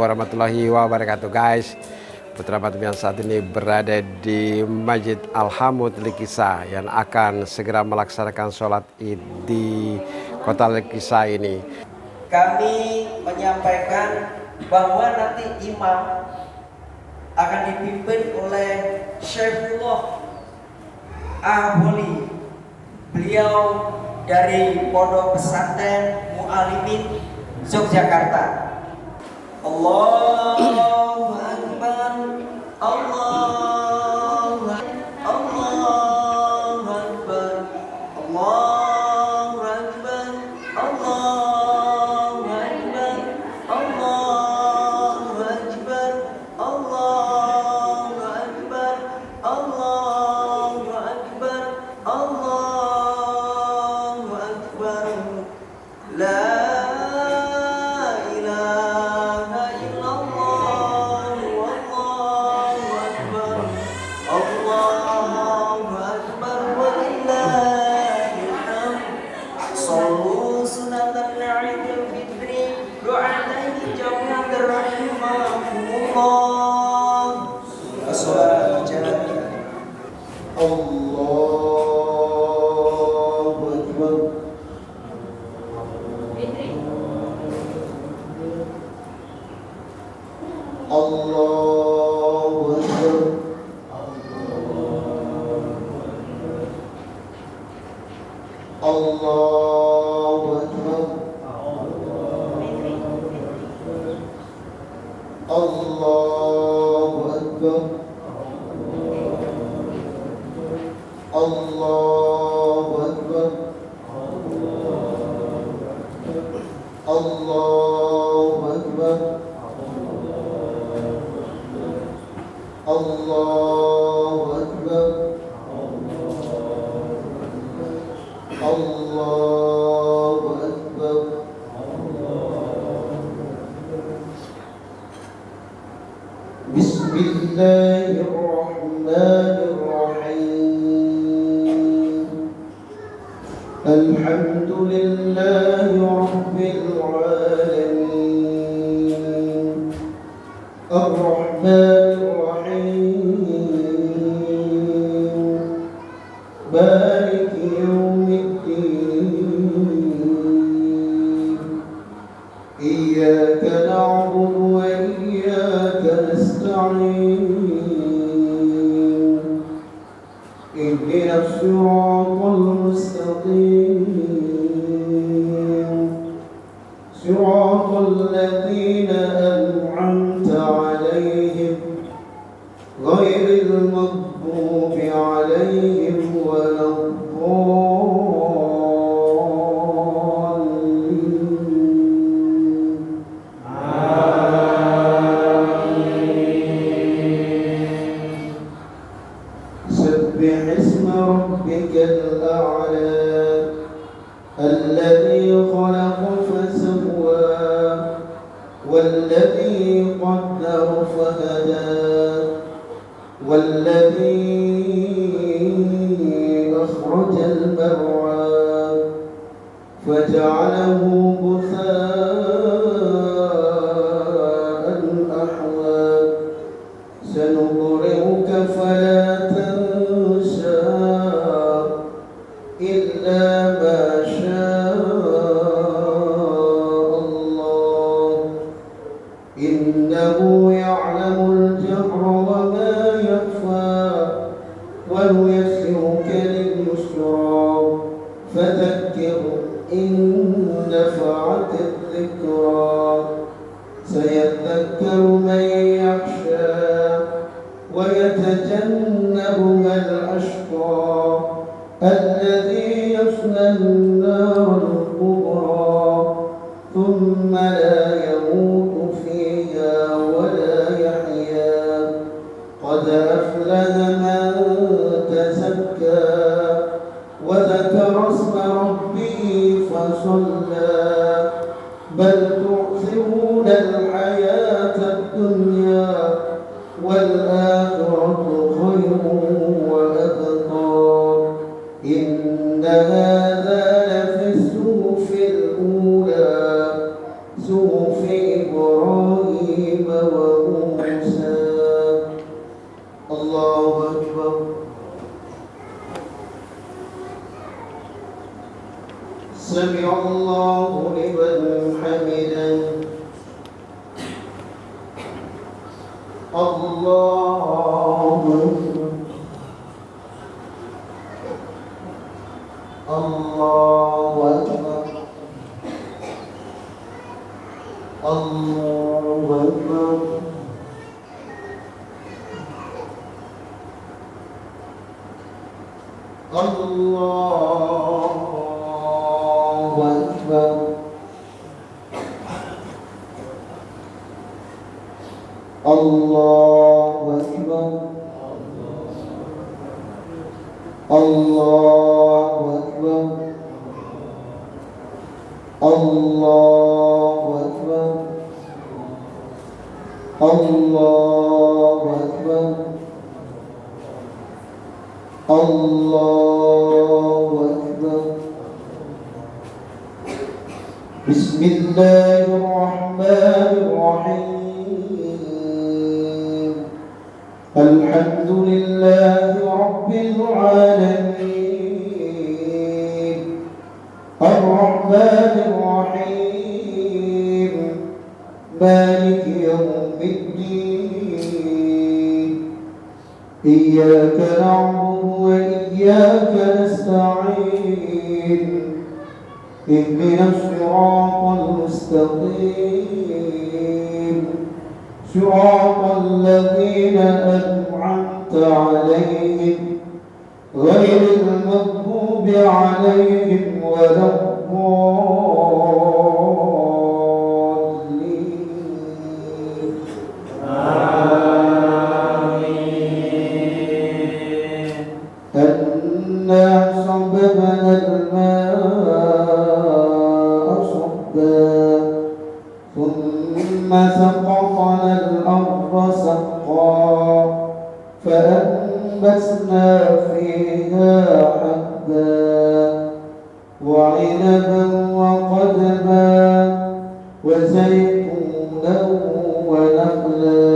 Warahmatullahi wabarakatuh guys. Putra Batum yang saat ini berada di Masjid Al-Hamud Likisa yang akan segera melaksanakan sholat id di kota Likisa ini. Kami menyampaikan bahwa nanti imam akan dipimpin oleh Syekhullah Ahboli. Beliau dari Pondok Pesantren Mu'alimin Yogyakarta. Allahu Akbar, Allahu Akbar, Allahu Akbar, Allahu Akbar, Allahu Akbar, Allahu Akbar, Allahu Akbar, Allahu Akbar, Allahu Akbar. La Bismillahirrahmanirrahim. Alhamdulillahi Rabbil alamin. Ar-Rahmanir Rahim. Maliki yawmiddin. Iyyaka na'budu wa iyyaka nasta'in. اهدنا الصراط المستقيم صراط الذين أنعمت عليهم غير المغضوب عليهم ولا ربك الأعلى الذي خلق فسوى والذي قدر فهدى والذي أخرج المرعى فجعله غثاء أحوى سنقرئك فلا تنسى إلا ما شاء الله إنه يعلم الجهر وما يخفى ونيسرك لليسرى فذكر إن نفعت الذكرى سيذكر من يخشى ويتجنبها الأشقى الذي يصلى النار الكبرى ثم لا يموت فيها ولا يحيا قد أفلح من تزكى وذكر اسم ربه فصلى بل تؤثرون الحياة الدنيا والآخرة خير وأبقى إن هذا لفي الصحف الأولى صحف إبراهيم وموسى. الله أكبر. سمع الله لمن حمده. الله أكبر. الله أكبر. الله أكبر. الله أكبر. الله أكبر. الله أكبر. الله أكبر. الله أكبر. الله أكبر. بسم الله الرحمن الرحيم. الحمد لله رب العالمين الرحمن الرحيم مالك يوم الدين إياك نعبد وإياك نستعين اهدنا الصراط المستقيم صراط الذين أنعمت عليهم غير المغضوب عليهم ولا الضالين. آمين. أنا صببنا الماء صبا ثم سقطنا الأرض سقا فأنبتنا فيها حبا وعنبا وقدبا وزيتونا ونخلا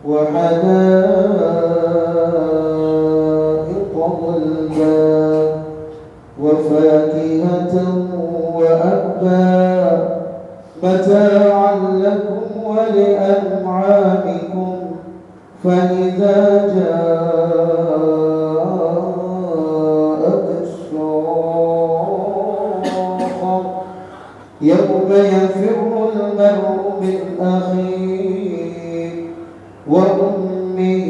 وحدائق غلبا وفاكهة وأبا متاعا لكم ولأنعامكم فإذا جاءت الصاخة يوم يفر المرء من أخيه وأمه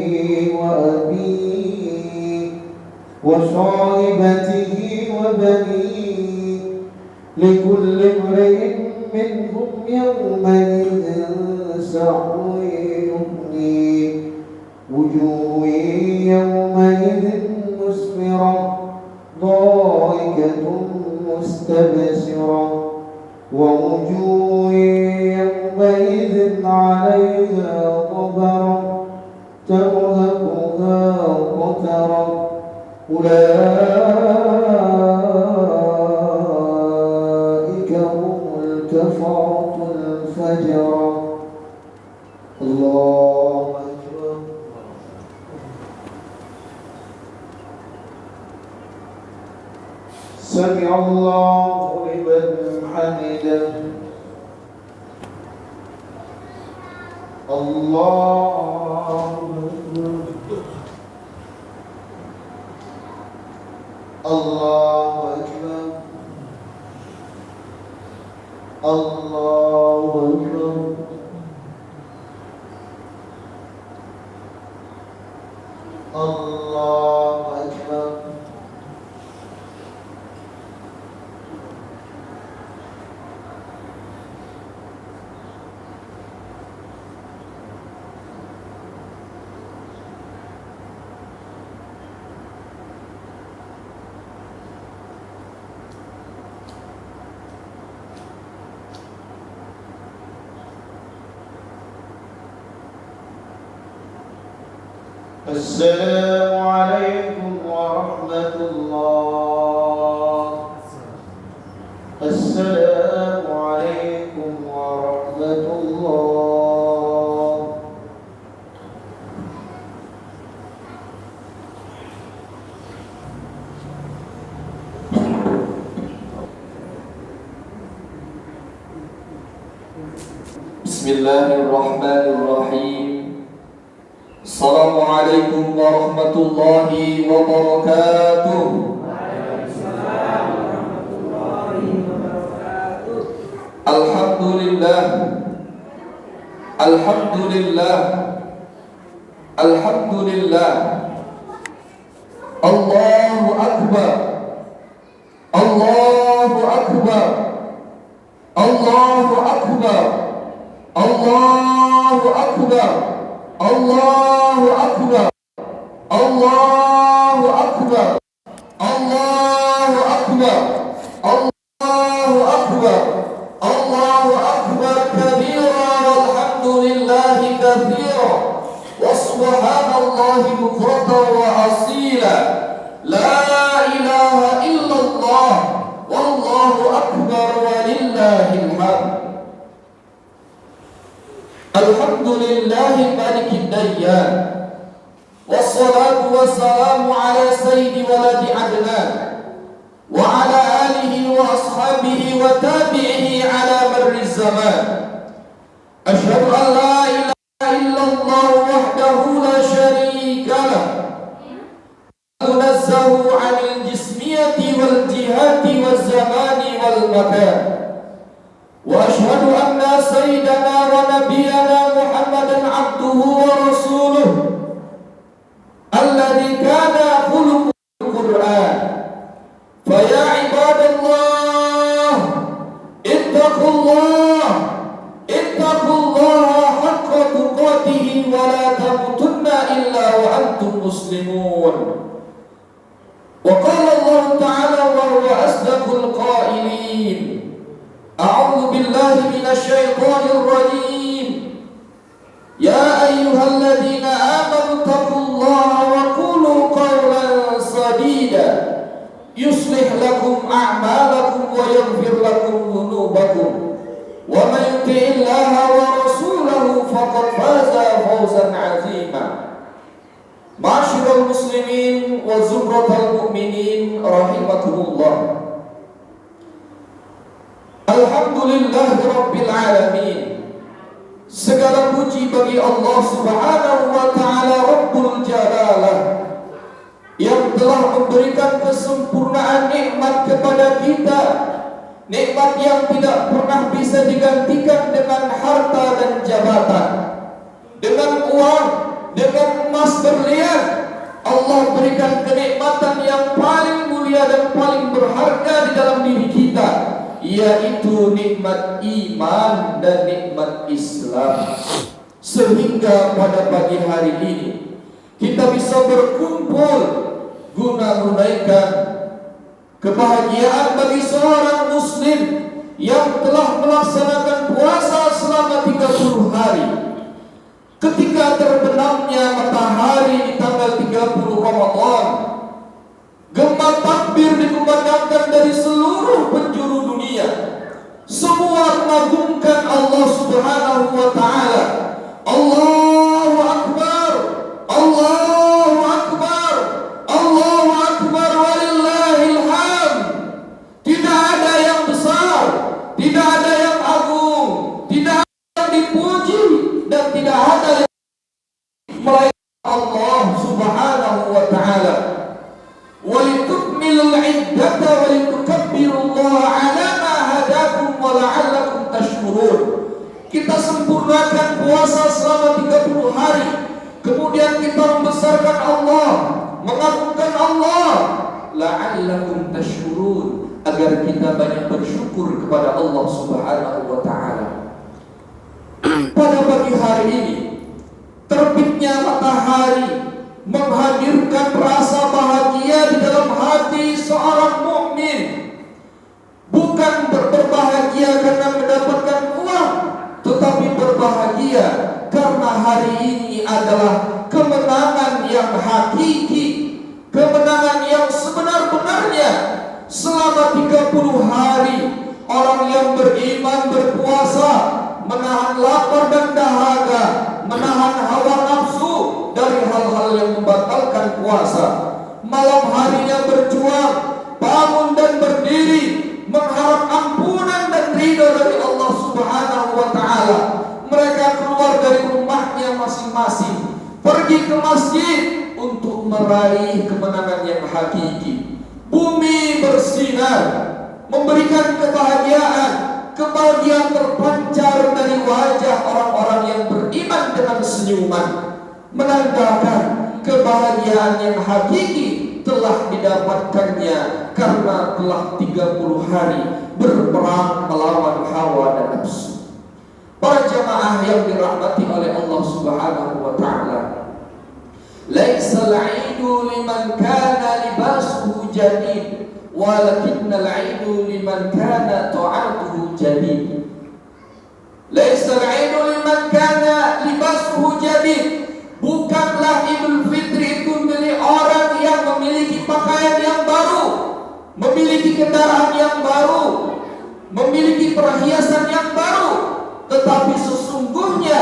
وأبيه وصاحبته وبنيه لكل امرئ منهم يومئذ شأن يغنيه وجوه يومئذ مسفرة ضاحكة مستبشرة ووجوه يومئذ عليها غبرة ترهقها قترة أولئك هم الكفرة الفجرة. الله أكبر. سمع الله لمن حمده. الله أكبر. الله أكبر. الله أكبر. الله أكبر. السلام عليكم ورحمة الله. السلام عليكم ورحمة الله. بسم الله الرحمن الرحيم. السلام عليكم ورحمة الله وبركاته. الحمد لله الحمد لله الحمد لله. الله أكبر الله أكبر الله أكبر الله أكبر الله أكبر الله أكبر الله أكبر الله أكبر الله أكبر كبيرا والحمد لله كثيرا وسبحان الله بكرة وأصيلا. لا إله إلا الله والله أكبر ولله الحمد. الحمد لله مالك الديان والصلاة والسلام على سيد ولد عدنان وعلى آله وأصحابه وتابعه على مر الزمان. أشهد أن لا إله إلا الله وحده لا شريك له منزه عن الجسمية والجهات والزمان والمكان. وأشهد أن سيدنا ونبينا محمدا عبده ورسوله الذي كان خلقه القرآن. فيا عباد الله اتقوا الله اتقوا الله حق تقاته ولا تموتن إلا وأنتم مسلمون. وقال الله تعالى وهو أصدق القائلين: أعوذ بالله من الشيطان الرجيم. يا أيها الذين آمنوا اتقوا الله وقولوا قولا سديدا يصلح لكم أعمالكم ويغفر لكم ذنوبكم ومن يطع الله ورسوله فقد فاز فوزا عظيما. معاشر المسلمين وزمرة المؤمنين رحمكم الله. Alhamdulillah Rabbil Alamin. Segala puji bagi Allah Subhanahu wa Ta'ala Rabbul Jalalah yang telah memberikan kesempurnaan nikmat kepada kita, nikmat yang tidak pernah bisa digantikan dengan harta dan jabatan, dengan uang, dengan emas berlian. Allah berikan kenikmatan yang paling mulia dan paling berharga di dalam diri kita, yaitu nikmat iman dan nikmat Islam. Sehingga pada pagi hari ini kita bisa berkumpul guna menunaikan kebahagiaan bagi seorang muslim yang telah melaksanakan puasa selama 30 hari. Ketika terbenamnya matahari di tanggal 30 Ramadan, gema takbir dikumandangkan dari seluruh penjuru dunia. Semua mengagungkan Allah Subhanahu wa Ta'ala. Allahu Akbar, Allahu Akbar, Allahu Akbar, walillahil hamd. Tidak ada yang besar, tidak ada yang agung, tidak ada yang dipuji, dan tidak ada yang melainkan Allah Subhanahu wa Ta'ala. وَلِتُكْمِلُوا الْعِدَّةَ وَلِتُكَبِّرُوا اللَّهَ عَلَى مَا هَدَاكُمْ وَلَعَلَّكُمْ تَشْكُرُونَ. Kita sempurnakan puasa selama 30 hari. Kemudian kita membesarkan Allah, mengagungkan Allah, la'allakum tashkurun, agar kita banyak bersyukur kepada Allah Subhanahu wa Ta'ala. Pada pagi hari ini, terbitnya matahari menghadirkan rasa bahagia di dalam hati seorang mukmin. Bukan berbahagia karena mendapatkan uang, tetapi berbahagia karena hari ini adalah kemenangan yang yang hakiki, kemenangan yang sebenar-benarnya. Selama 30 hari orang yang beriman berpuasa, menahan lapar dan dahaga, menahan hawa nafsu dari hal-hal yang membatalkan puasa. Malam harinya berjuang, bangun dan berdiri, mengharap ampunan dan ridho dari Allah Subhanahu wa Ta'ala. Mereka keluar dari rumahnya masing-masing, pergi ke masjid untuk meraih kemenangan yang hakiki. Bumi bersinar, memberikan kebahagiaan terpancar dari wajah orang-orang yang beriman dengan senyuman, menandakan kebahagiaan yang hakiki telah didapatkannya karena telah 30 hari berperang melawan hawa dan nafsu. Para jamaah yang dirahmati oleh Allah Subhanahu wa Ta'ala, laisal 'idu liman kana libasuhu jadid, walakinnal 'idu liman kana ta'atuhu jadid. Laisal 'idu liman kana libasuhu jadid. Bukanlah Idul Fitri itu milik orang yang memiliki pakaian yang baru, memiliki kendaraan yang baru, memiliki perhiasan yang baru. Tetapi sesungguhnya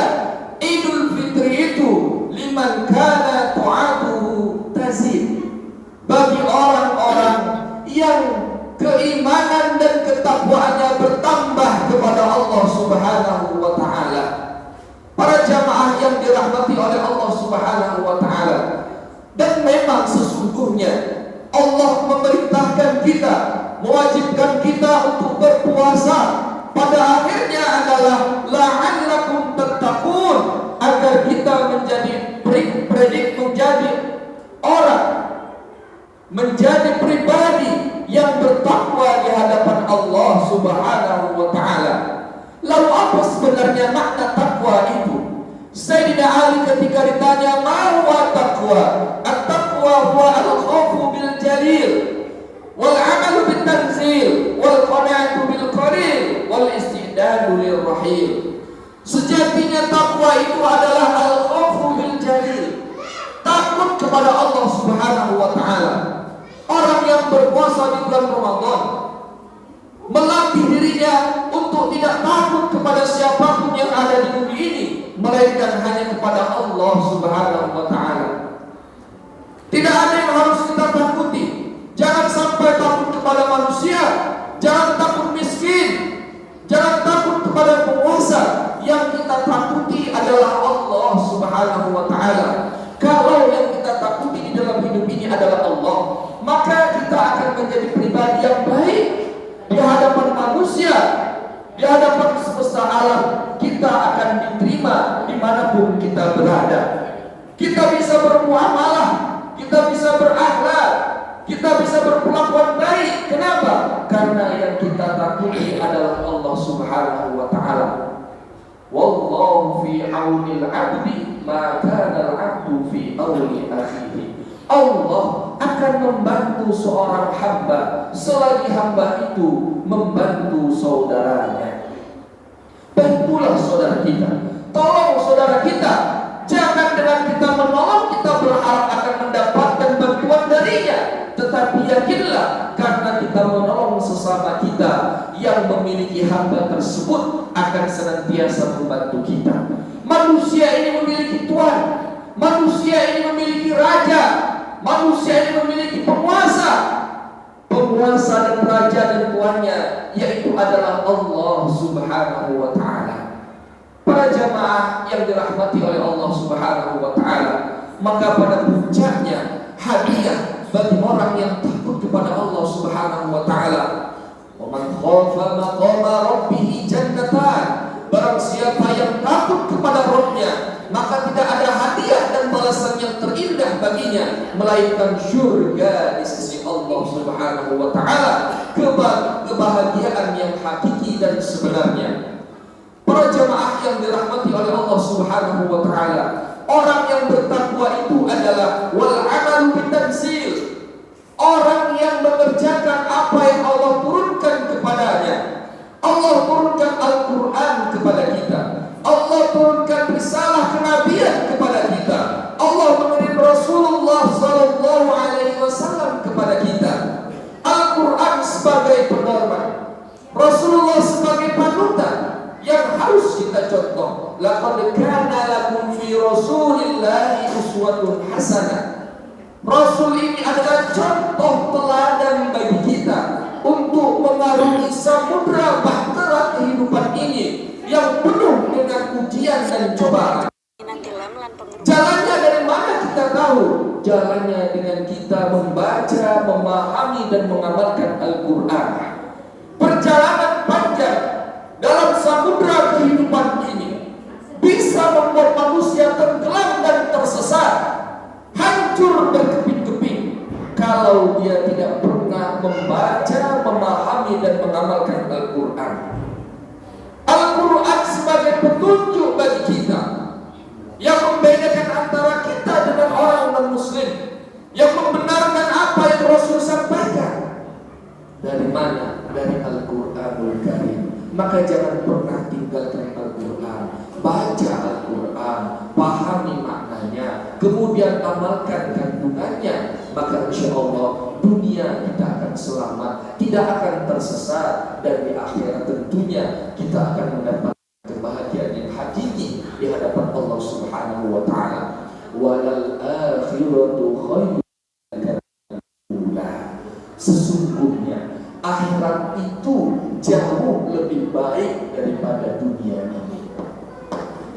Idul Fitri itu liman kana ta'atuhu tazid, bagi orang-orang yang keimanan dan ketakwaannya bertambah kepada Allah Subhanahu wa Ta'ala. Para jamaah yang dirahmati oleh Allah Subhanahu wa Ta'ala, dan memang sesungguhnya Allah memerintahkan kita, mewajibkan kita untuk berpuasa. Pada akhirnya adalah la'allakum tattaqun, agar kita menjadi menjadi orang, menjadi pribadi yang bertakwa di hadapan Allah Subhanahu wa Ta'ala. Lalu apa sebenarnya makna takwa itu? Sayyidina Ali ketika ditanya ma huwa taqwa? At-taqwa huwa al-khawfu bil jalil, wal 'amalu bit tanzil, wal qana'atu bil qalil, wal istidadu lir rahil. Sejatinya takwa itu adalah al-khawfu bil jalil, takut kepada Allah Subhanahu wa Ta'ala. Orang yang berpuasa di bulan Ramadan melatih dirinya untuk tidak takut kepada siapapun yang ada di bumi ini, melainkan hanya kepada Allah Subhanahu wa Ta'ala. Tidak ada yang harus kita takuti. Jangan sampai takut kepada manusia, jangan takut miskin, jangan takut kepada penguasa. Yang kita takuti adalah Allah Subhanahu wa Ta'ala. Kalau yang kita takuti di dalam hidup ini adalah Allah, maka kita akan menjadi pribadi yang baik di hadapan manusia, di hadapan semesta alam. Kita akan diterima dimanapun kita berada. Kita bisa bermuamalah, kita bisa berakhlak, kita bisa berkelakuan baik. Kenapa? Karena yang kita takuti adalah Allah Subhanahu wa Ta'ala. Wallahu fi aunil 'abdi ma kana al-'abdu fi auni akhihi. Allah akan membantu seorang hamba selagi hamba itu membantu saudaranya. Bantulah saudara kita, tolong saudara kita. Jangan dengan kita menolong kita berharap akan mendapatkan bantuan darinya, tetapi yakinlah karena kita menolong sesama kita yang memiliki hamba tersebut akan senantiasa membantu kita. Manusia ini memiliki Tuhan, manusia ini memiliki raja, manusia ini memiliki penguasa. Penguasa dan raja dan tuannya yaitu adalah Allah Subhanahu wa Ta'ala. Para jamaah yang dirahmati oleh Allah Subhanahu wa Ta'ala, maka pada puncaknya hadiah bagi orang yang takut kepada Allah Subhanahu wa Ta'ala. Wa man khafa maqama rabbih jannatan. Barang siapa yang takut kepada Rabb-Nya, maka tidak ada hadiah dan balasan yang terindah baginya melainkan syurga di sisi Allah Subhanahu wa Ta'ala, kebahagiaan yang hakiki dan sebenarnya. Para jamaah yang dirahmati oleh Allah Subhanahu wa Ta'ala, orang yang bertakwa itu adalah wal 'amalu bitanzil, orang yang mengerjakan apa yang Allah turunkan kepadanya. Allah turunkan Al-Quran kepada kita, Allah turunkan risalah kenabian kepada kita, Allah mengirim Rasulullah uswatun hasanah. Rasul ini adalah contoh teladan bagi kita untuk mengarungi samudra bahtera kehidupan ini yang penuh dengan ujian dan cobaan. Jalannya dari mana kita tahu? Jalannya dengan kita membaca, memahami dan mengamalkan Al-Quran. Perjalanan panjang dalam samudra kehidupan ini bisa membuat manusia tenggelam dan tersesat, hancur berkeping-keping kalau dia tidak pernah membaca, memahami dan mengamalkan Al-Quran. Al-Quran sebagai petunjuk bagi kita yang membedakan antara kita dengan orang non-muslim, yang membenarkan apa yang Rasul sampaikan. Dari mana? Dari Al-Quranul Karim. Maka jangan pernah tinggalkan Al-Quran. Baca Al-Quran, pahami maknanya, kemudian amalkan kandungannya. Maka insya Allah dunia kita akan selamat, tidak akan tersesat, dan di akhirat tentunya kita akan mendapat kebahagiaan yang hakiki di hadapan Allah Subhanahu wa taala. Walal akhiratu khairun. Sesungguhnya akhirat itu jauh lebih baik daripada dunia ini.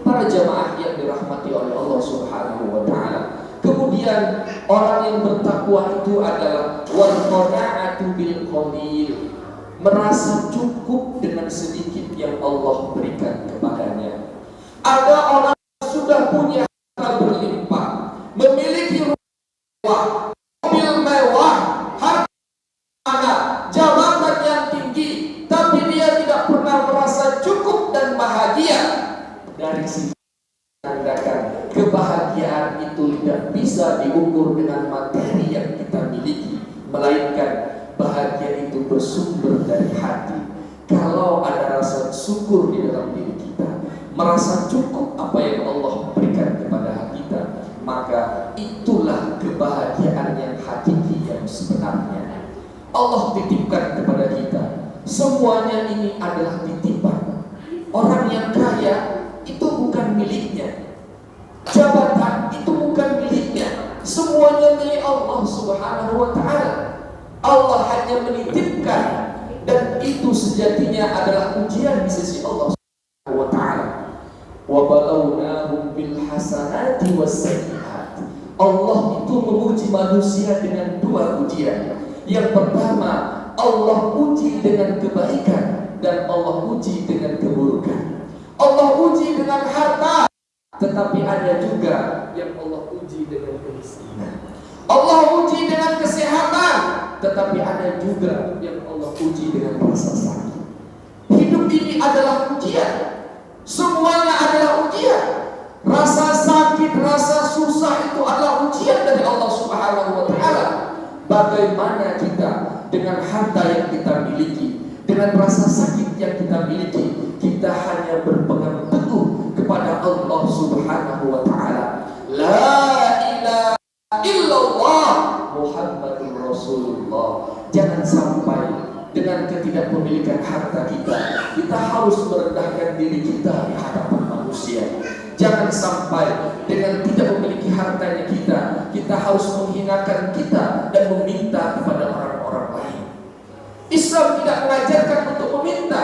Para jamaah yang dirahmati oleh Allah Subhanahu wa taala. Kemudian orang yang bertakwa itu adalah wal qana'atu bil qalil, merasa cukup dengan sedikit yang Allah berikan kepadanya. Ada orang yang sudah punya harta berlimpah, memiliki rumah, mobil mewah, harta, jabatan yang tinggi, tapi dia tidak pernah merasa cukup dan bahagia. Dari sini menandakan kebahagiaan itu tidak bisa diukur dengan materi yang kita miliki, melainkan bahagia itu bersumber dari hati. Kalau ada rasa syukur di dalam diri kita, merasa cukup apa yang Allah berikan kepada kita, maka itulah kebahagiaan yang hakiki yang sebenarnya. Allah titipkan kepada kita, semuanya ini adalah titipan. Orang yang kaya itu bukan miliknya, jabatan itu bukan miliknya, semuanya milik Allah Subhanahu wa ta'ala. Allah hanya menitipkan, dan itu sejatinya adalah ujian di sisi Allah Subhanahu wa ta'ala. Wa balawnahum bil hasanati was sayyi'at. Allah itu menguji manusia dengan dua ujian. Yang pertama, Allah uji dengan kebaikan, dan Allah uji dengan keburukan. Allah uji dengan harta, tetapi ada juga yang Allah uji dengan kemiskinan. Allah uji dengan kesehatan, tetapi ada juga yang Allah uji dengan rasa sakit. Hidup ini adalah ujian. Semuanya adalah ujian. Rasa sakit, rasa susah itu adalah ujian dari Allah Subhanahu wa ta'ala. Bagaimana kita dengan harta yang kita miliki, dengan rasa sakit yang kita miliki, kita hanya berpegang teguh kepada Allah Subhanahu wa ta'ala. La ilaha illallah Muhammadur Rasulullah. Jangan sampai dengan ketidakpemilikan harta kita harus merendahkan diri kita di hadapan manusia. Jangan sampai dengan tidak memiliki hartanya kita harus menghinakan kita dan meminta kepada orang-orang lain. Islam tidak mengajarkan untuk meminta,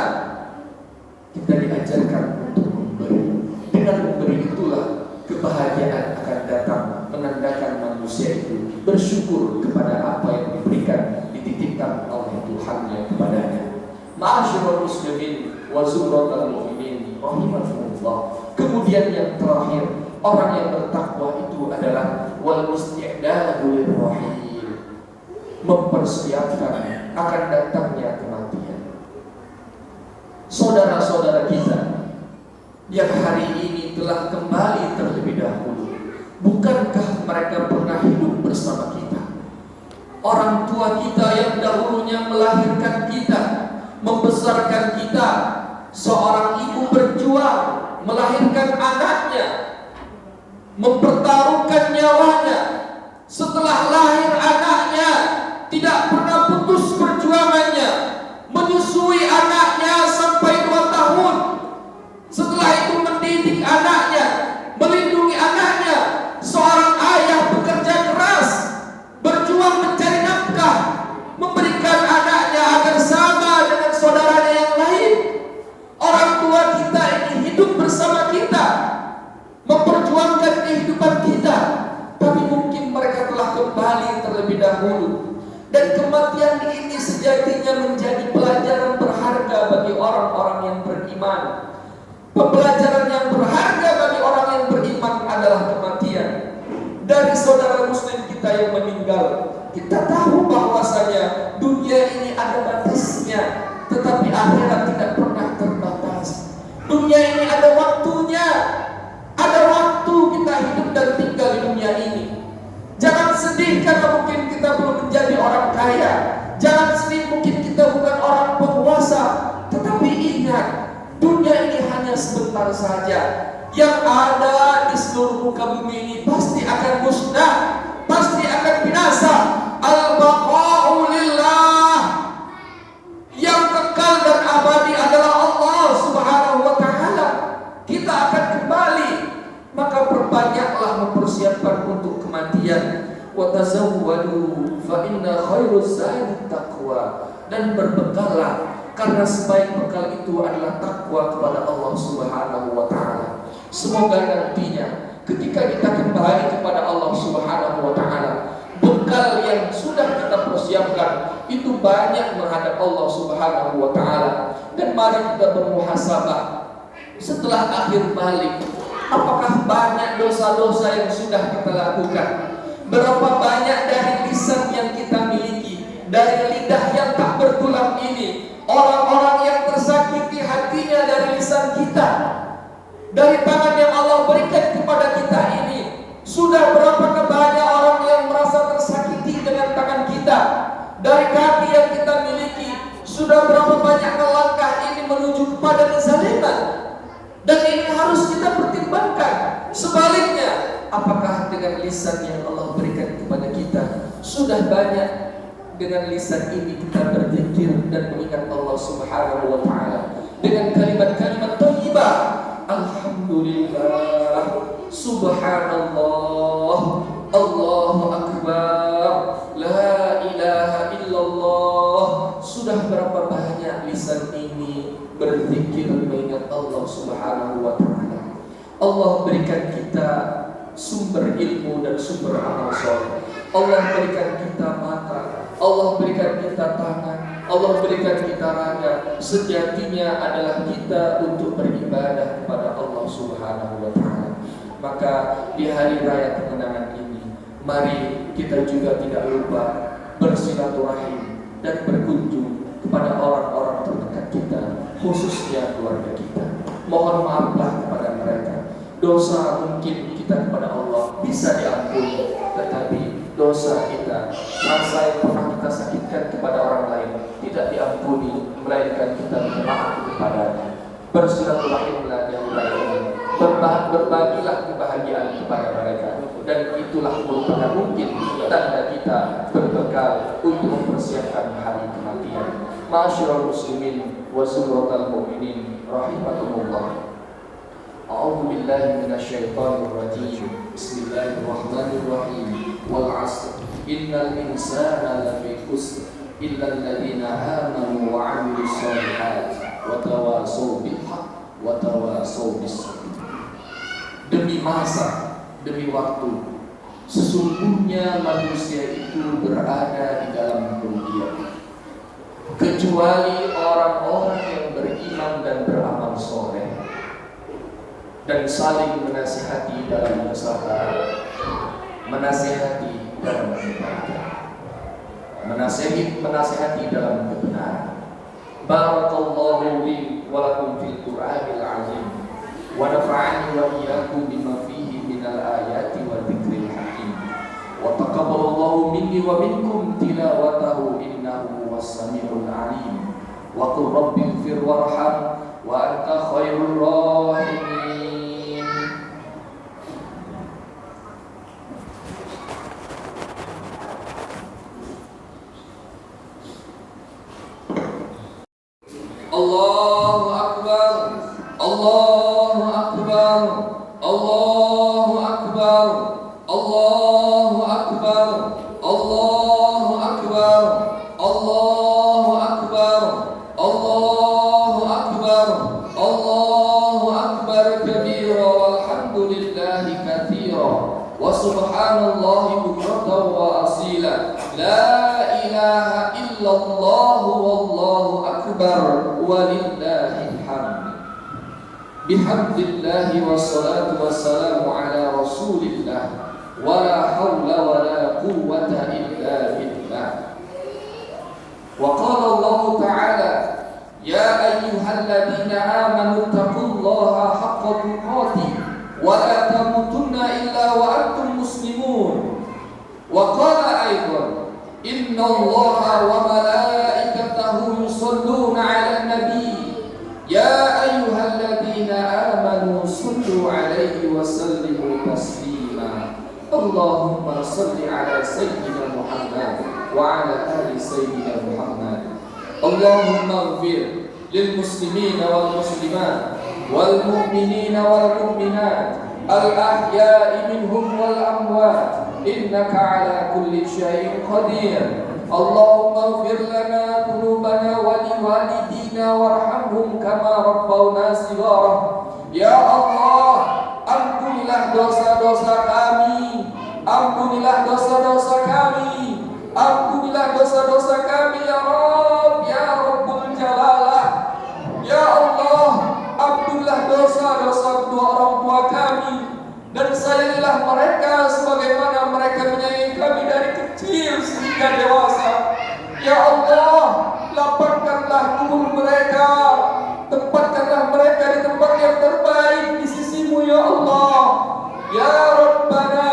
kita diajarkan untuk memberi. Dengan memberi itulah kebahagiaan akan datang, menandakan manusia itu bersyukur kepada apa yang diberikan, dititipkan oleh Tuhannya kepadanya. Ma'asyiral muslimin wa zumratal mu'minin rahimakumullah. Kemudian yang terakhir, orang yang bertakwa itu adalah wal isti'dadu lirrahil, mempersiapkan akan datangnya kematian. Saudara-saudara kita yang hari ini telah kembali terlebih dahulu, bukankah mereka pernah hidup bersama kita? Orang tua kita yang dahulunya melahirkan kita, membesarkan kita, seorang ibu berjuang melahirkan anaknya, mempertaruhkan nyawanya. Setelah lahir anaknya, tidak pernah putus perjuangannya, menyusui anaknya sampai 2 tahun. Setelah itu mendidik anaknya, melindungi anaknya. Seorang ayah dahulu. Dan kematian ini sejatinya menjadi pelajaran berharga bagi orang-orang yang beriman. Pembelajaran yang berharga bagi orang yang beriman adalah kematian. Dari saudara muslim kita yang meninggal, kita tahu bahwasanya dunia ini ada batasnya, tetapi akhirat tidak pernah terbatas. Dunia ini ada waktunya. Ada waktu kita hidup dan tinggal di dunia ini. Jangan sedih karena mungkin kita belum menjadi orang kaya. Jangan sedih mungkin kita bukan orang penguasa. Tetapi ingat, dunia ini hanya sebentar saja. Yang ada di seluruh muka bumi ini pasti akan musnah, pasti akan binasa. Al-baqa'u lillah. Yang kekal dan abadi adalah Allah Subhanahu wa ta'ala. Kita akan kembali, maka perbanyaklah mempersiapkan untuk kematian. Wa tazawwadu fa inna khairuz zadi taqwa. Dan berbekallah, karena sebaik bekal itu adalah takwa kepada Allah Subhanahu wa ta'ala. Semoga nantinya ketika kita kembali kepada Allah Subhanahu wa ta'ala, bekal yang sudah kita persiapkan itu banyak menghadap Allah Subhanahu wa ta'ala. Dan mari kita bermuhasabah setelah akhir balik. Apakah banyak dosa-dosa yang sudah kita lakukan? Berapa banyak dari lisan yang kita miliki, dari lidah yang tak bertulang ini, orang-orang yang tersakiti hatinya dari lisan kita, dari tangan yang Allah berikan kepada kita ini. Sudah berapa banyak orang yang merasa tersakiti dengan tangan kita, dari kaki yang kita miliki. Sudah berapa banyak langkah ini menuju kepada kezaliman. Dan ini harus kita pertimbangkan. Sebaliknya, apakah dengan lisan yang Allah berikan kepada kita, sudah banyak dengan lisan ini kita berzikir dan mengingat Allah Subhanahu wa ta'ala dengan kalimat-kalimat thayyibah. Alhamdulillah, subhanallah, Allahu akbar, la ilaha illallah. Sudah berapa banyak lisan ini berzikir mengingat Allah Subhanahu wa ta'ala. Allah berikan kita sumber ilmu dan sumber amal soleh. Allah berikan kita mata, Allah berikan kita tangan, Allah berikan kita raga. Sejatinya adalah kita untuk beribadah kepada Allah Subhanahu wa ta'ala. Maka di hari raya kemenangan ini, mari kita juga tidak lupa bersilaturahim dan berkunjung kepada orang-orang terdekat kita, khususnya keluarga kita. Mohon maaflah kepada mereka. Dosa mungkin kita kepada Allah bisa diampuni, tetapi dosa kita, rasa yang pernah kita sakitkan kepada orang lain tidak diampuni, melainkan kita minta maaf kepadanya. Bersilaturahimlah di hari ini, berbagilah kebahagiaan kepada mereka, dan itulah merupakan mungkin tanda kita berbekal untuk mempersiapkan hari kematian. Ma'asyiral muslimin wa sumratal mu'minin rahimakumullah. A'udzu billahi minasyaitonir rajim. Bismillahirrahmanirrahim. Wal 'asr. Innal insana lafi khusr illa alladziina aamanu wa 'amilus shalihaati wa tawassaw bil haqq wa tawassaw bis sabr. Demi masa, demi waktu, sesungguhnya manusia itu berada di dalam kerugian, kecuali orang-orang yang beriman dan beramal soleh dan saling menasihati dalam kesabaran, menasihati dalam ibadah, menasihati dalam kebenaran. Barakallahu li wa lakum fil Qur'anil 'azim wa nafa'ani wa iyyakum bima fihi minal ayati wa dzikril hakim. Wa taqabbalallahu minni wa minkum tilawatahu innahu was-sami'ul 'alim. Wa qul rabbighfir warham wa anta khairur rahimin. Allahu akbar, Allahu akbar, Allahu akbar, Allahu akbar, Allahu akbar, Allahu akbar, Allahu akbar, Allahu akbar kabira walhamdulillahi katsira wa subhanallahi bukratan wa asila. La ilaha illallah wallahu akbar walillahil hamd. Bihamdillahi wassalatu wassalamu ala rasulillah. Wala hawla wala quwwata illa billah. Wa qala Allah ta'ala, ya ayyuhalladzina amanu taqullaha haqqa tuqatih wa la tamutunna illa wa antum muslimun. Wa qala aidan, innallaha wa malaikatahu yusholluna 'alan nabiy, ya ayyuhalladzina amanu shallu 'alaihi wa sallimu taslima. Allahumma shalli 'ala sayyidina Muhammad wa 'ala ali sayyidina Muhammad. Allahumma ighfir lil muslimina wal muslimat wal mu'minina wal mu'minat al ahya'i minhum wal amwat innaka 'ala kulli syai'in qadir. Allahumma ighfir lana dhunubana wa liwalidina warhamhum kama rabbawna shighara. Ya Allah, ampunilah dosa-dosa kami, ampunilah dosa-dosa kami, ampunilah dosa-dosa kami ya Rabb, ya Rabbul Jalalah. Ya Allah, ampunilah dosa-dosa kedua orang tua kami, dan sayangilah mereka sebagaimana mereka menyayangi kami dari kecil sehingga dewasa. Ya Allah, lapangkanlah kubur mereka, tempatkanlah mereka di tempat yang terbaik di sisimu ya Allah. Ya Rabbana,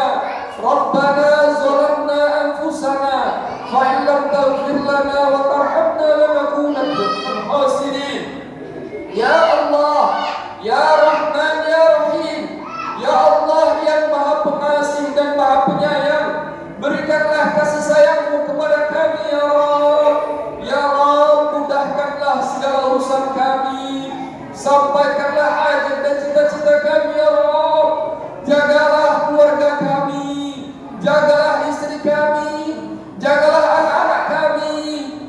Rabbana zalamna anfusana fa in lam taghfir lana wa tarhamna lanakunanna minal khasirin. Ya Allah, ya Rahman ya Rahim, ya Allah yang Maha Pengasih dan Maha Penyayang, berikanlah kasih sayang-Mu kepada kami ya Rabb. Ya Rabb, mudahkanlah segala urusan kami, sampaikanlah hajat dan cita-cita kami ya Rabb. Jagalah keluarga kami, jagalah istri kami, jagalah anak-anak kami,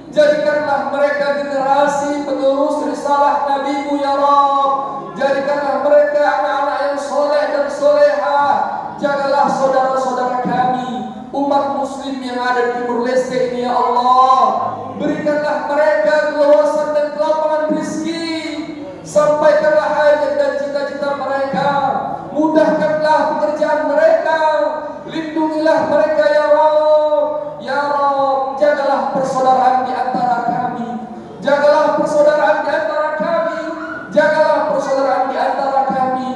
jadikanlah mereka generasi penerus risalah Nabi-Mu ya Rabb. Jadikanlah mereka anak-anak yang soleh dan solehah. Jagalah saudara-saudara kami, umat muslim yang ada di Timur Leste ini ya Allah. Berikanlah mereka keluasan dan kelapangan rezeki, sampaikanlah hajat dan cita-cita mereka, mudahkanlah pekerjaan mereka, lindungilah mereka ya Rabb. Ya Rabb, jagalah persaudaraan di antara kami, jagalah persaudaraan di antara kami, jagalah persaudaraan di antara kami.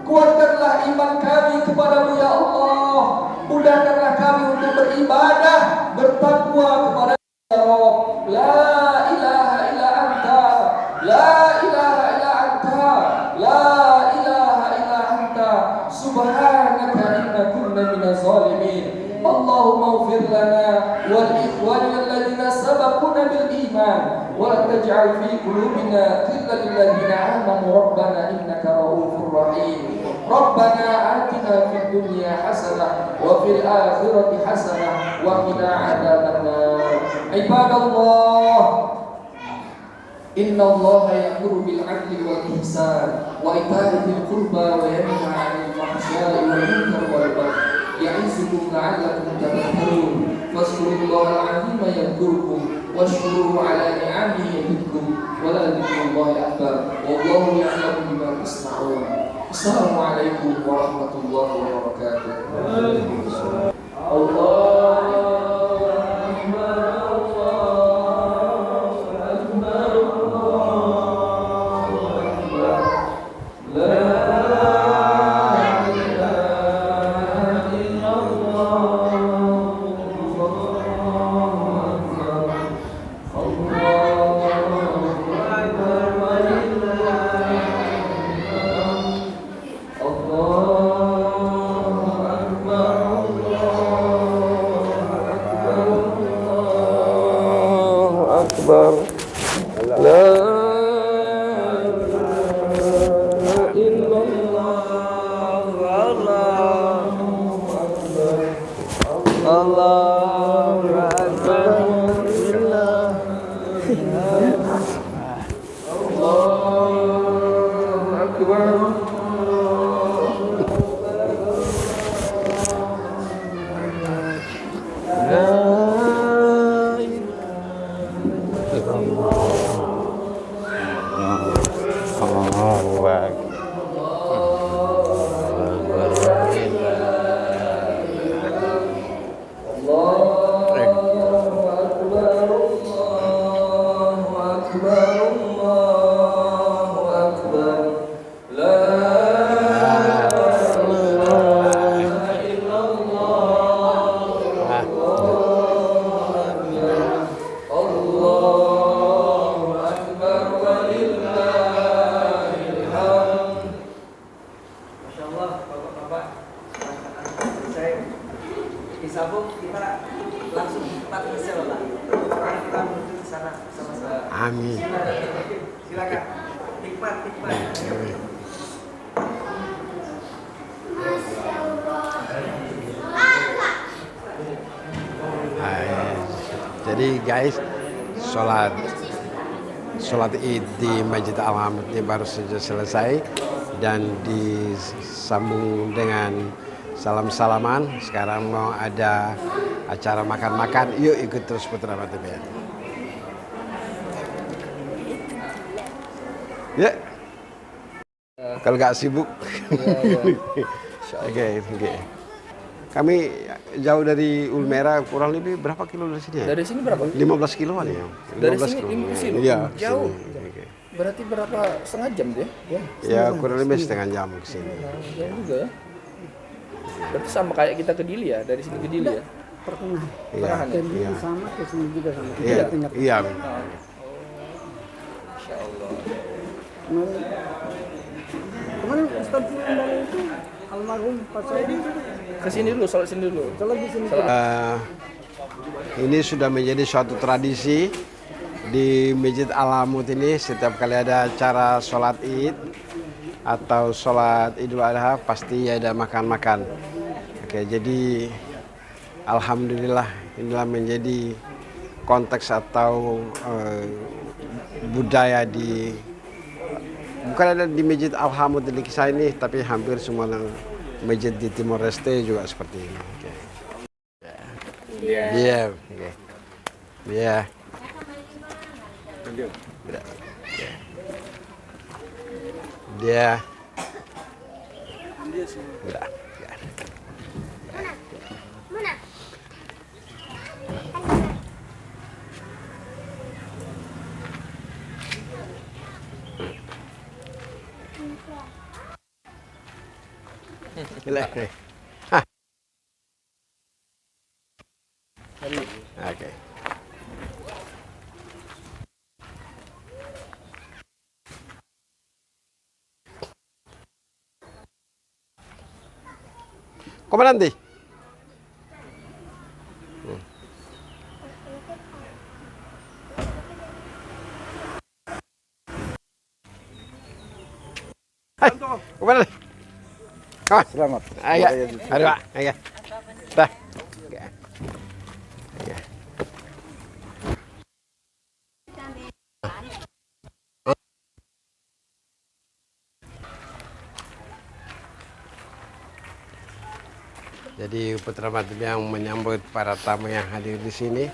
Kuatkanlah iman kami kepadamu ya Allah. Mudahkanlah kami untuk beribadah, bertakwa kepada ya Rabb. La ilaha illa anta, la ilaha illa anta, la ilaha illa anta, subhanaka inna kunna minaz zalimin. Allahumma ighfir lana wal ikhwanina alladhina sabaquna bil iman wa la taj'al fi qulubina ghillan lil ladzina amanu rabbana innaka ra'ufur rahim. Rabbana atina fid dunya hasanah wa fil akhirati hasanah wa qina adzabannar. Ibadallah, inna Allaha ya'muru bil 'adli wal ihsan wa ita'i dzil qurba wa yanha 'anil fahsya'i wal munkari wal baghi. Ya'izukum la'allakum tadhakkarun. Fazkurullahal 'azima yadhkurkum washkuruhu 'ala ni'amihi yazidkum wa la dzikrullahi akbar. Wallahu ya'lamu bima tasna'un. Assalamualaikum warahmatullahi wabarakatuh. Allahu La langsung cepat selesai Pak. Sekarang kita menuju ke sana sama-sama. Amin. Silakan. Nikmat. Jadi guys, sholat Id di Masjid Al-Hamud ini baru saja selesai dan disambung dengan salam-salaman. Sekarang mau ada acara makan-makan. Yuk ikut terus Putra Matibian. Ya. Kalau nggak sibuk. Oke. Kami jauh dari Ulmera, kurang lebih berapa kilo dari sini ya? Dari sini berapa? 15 kiloan ya. Dari sini 15 kilo? Iya, Jauh. sini. Oke. Berarti berapa setengah jam dia? Ya kurang lebih setengah jam ke sini. Jauh juga ya. Berarti sama kayak kita ke Dili ya, dari sini ke Dili ya. Iya. Iya. Sama ke sini juga sama. Iya. Iya. Insya Allah. Kemarin Ustaz pulang dari itu almarhum Pak Saidi Ke sini dulu, sholat sini dulu. sholat di sini. Ini sudah menjadi suatu tradisi di Masjid Al-Hamud ini. Setiap kali ada acara sholat Id atau sholat Idul Adha pasti ada makan-makan. Oke, jadi alhamdulillah inilah menjadi konteks atau budaya di bukan ada di Masjid Al-Hamud di Kisah ini, tapi hampir semua masjid di Timor Leste juga seperti ini. Oke. Iya. Oke. Iya. Dia. Udah. Gila. Hah. Oke. Comandante. Hai, comandante. Selamat. Ayo, ayo, ayo. Dah. Jadi Putra Matim yang menyambut para tamu yang hadir di sini.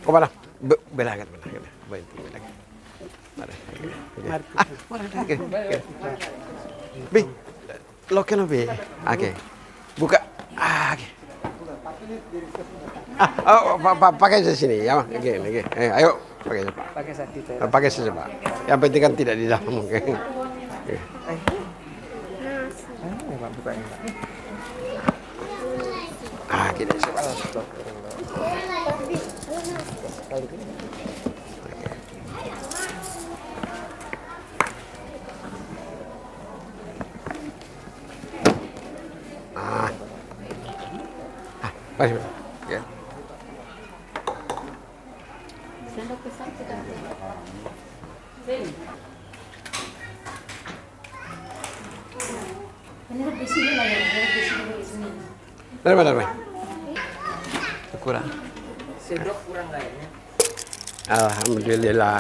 Kemana? Belagat. Mana lagi? Bi, lo kenapa bi? Oke, buka. Oke. Pakai di sini ya, oke. Ayo, pakai saja Pak. Pakai saja Pak. Yang penting kan tidak di dalam. Oke. Gini sih. Mari. Ya. Sendok pisang sudah. Ini di sini lah ya, di sini. Dari mana? Kurang. Sendok kurang kayaknya. Alhamdulillah.